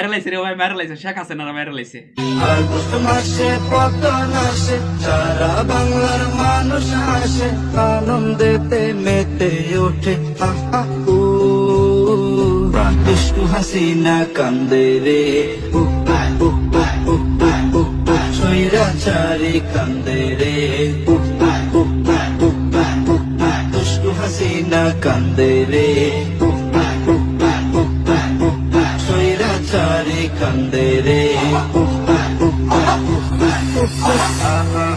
মাইরা লাইছে রে ভাই, মাইরা লাইছে, শেখ হাসিনারা মাইরা লাইছে। আগস্ট মাসে পতন আসে, সারা বাংলার মানুষ আসে, আনন্দেতে মেতে ওঠে দুষ্টু হাসিনা কান্দে রে, স্বৈরাচারী কান্দে রে, দুষ্টু হাসিনা কান্দে রে, স্বৈরাচারী কান্দে রে।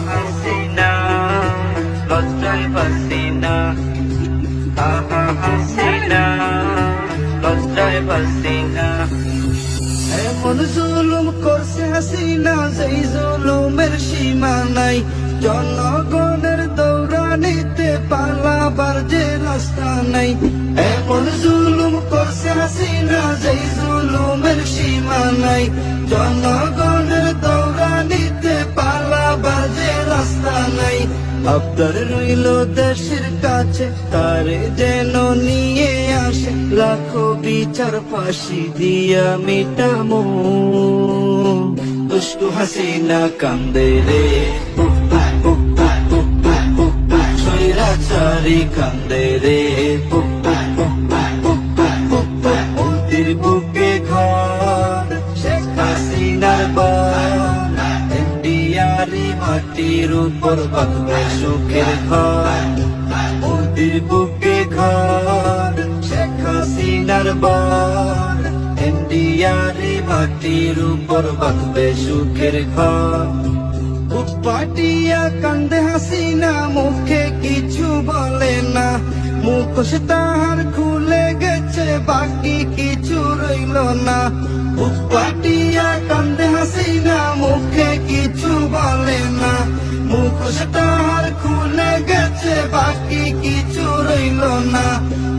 হাসিনা লজ্জায় হাসিনা, হাসিনা লজ্জায় হাসিনা, এমন জুলুম করছে হাসিনা যেই জুলুমের সীমা নাই, জনগণের দৌড়ানিতে পালাবার যে রাস্তা নাই, এমন জুলুম করছে হাসিনা যেই জুলুমের সীমা নাই, জনগণের দৌড়ানিতে পালাবার যে রাস্তা নাই। আবদার রইল দেশের কাছে তারে যেন নিয়ে আসে, লাখো বিচার ফাঁসি দিয়া মিটামো দুষ্টু হাসিনা কান্দে রে, স্বৈরাচারী কান্দে রে, ওদের বুকে ঘর শেখ হাসিনার বর, এনডিআরই মাটির উপর বাঁধবে সুখের ঘর, ওদের বুকে ঘর শেখ হাসিনার বর, এনডিআরই মাটির উপর বাঁধবে সুখের ঘর। পাটিয়া কান্দে হাসিনা মুখে কিছু বলে না, মুখোশ তাহার খুলে গেছে বাকি কিছু রইল না। পাটিয়া কান্দে হাসিনা মুখে কিছু বলে না, মুখোশ তাহার খুলে গেছে বাকি কিছু রইল না।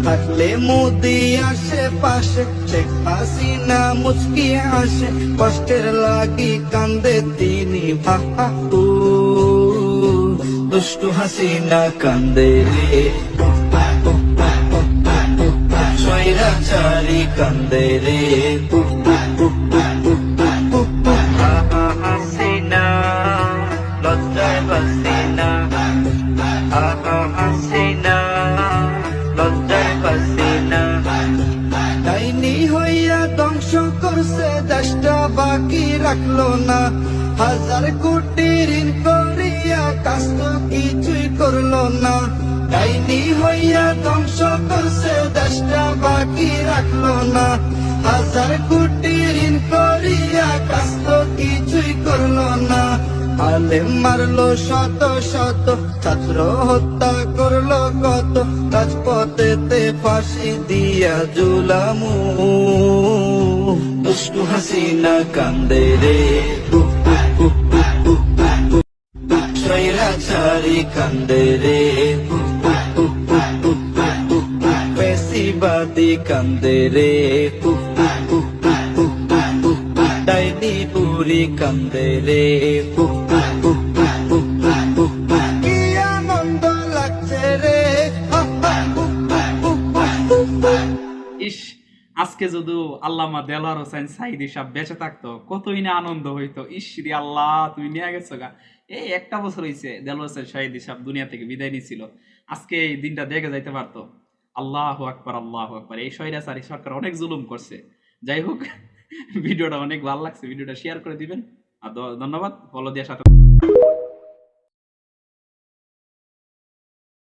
থাকলে মোদি আসে পাশে, শেখ হাসিনা মুচকি আসে, কষ্টের লাগি কান্দে তিনি দুষ্টু হাসিনা কান্দে রে, স্বৈরাচারী কান্দে রে, হাসিনা লজ্জায় হাসিনা, হাসিনা লজ্জায় হাসিনা, ডাইনি হইয়া ধ্বংস করছে দেশটা বাকি রাখলো না, হাজার কোটি ঋণ করিয়া কাজ তো কিছুই করলো না, ডাইনি হইয়া ধ্বংস করছে দেশটা বাকি রাখলো না, হাজার কোটি ঋণ করিয়া কাজ তো কিছুই করলো না। আলেম মারলো শত শত, ছাত্র হত্যা করলো কত, রাজপথেতে ফাঁসি দিয়া ঝুলামু দুষ্টু হাসিনা কান্দে রে, স্বৈরাচারী কান্দে রে, পেশিবাদী কান্দে রে, ডাইনি বুড়ি কান্দে রে, কি আনন্দ লাগছে রে। ইস, আজকে যদি আল্লামা দেলোয়ার হোসেন সাইদি সাহেব বেঁচে থাকতো কতই না আনন্দ হইতো। ইস রে আল্লাহ, তুমি নিয়ে গেছো গা। এই একটা বছর হয়েছে দেলোয়ার হোসেন সাইদি সাহেব দুনিয়া থেকে বিদায় নিয়েছিল, আজকে এই দিনটা দেখে যাইতে পারতো। আল্লাহু আকবার, আল্লাহু আকবার। এই স্বৈরাচারী সরকার অনেক জুলুম করছে। যাই হোক, ভিডিওটা অনেক ভালো লাগছে, ভিডিওটা শেয়ার করে দিবেন। আর ধন্যবাদ ফলো দেওয়ার সাথে।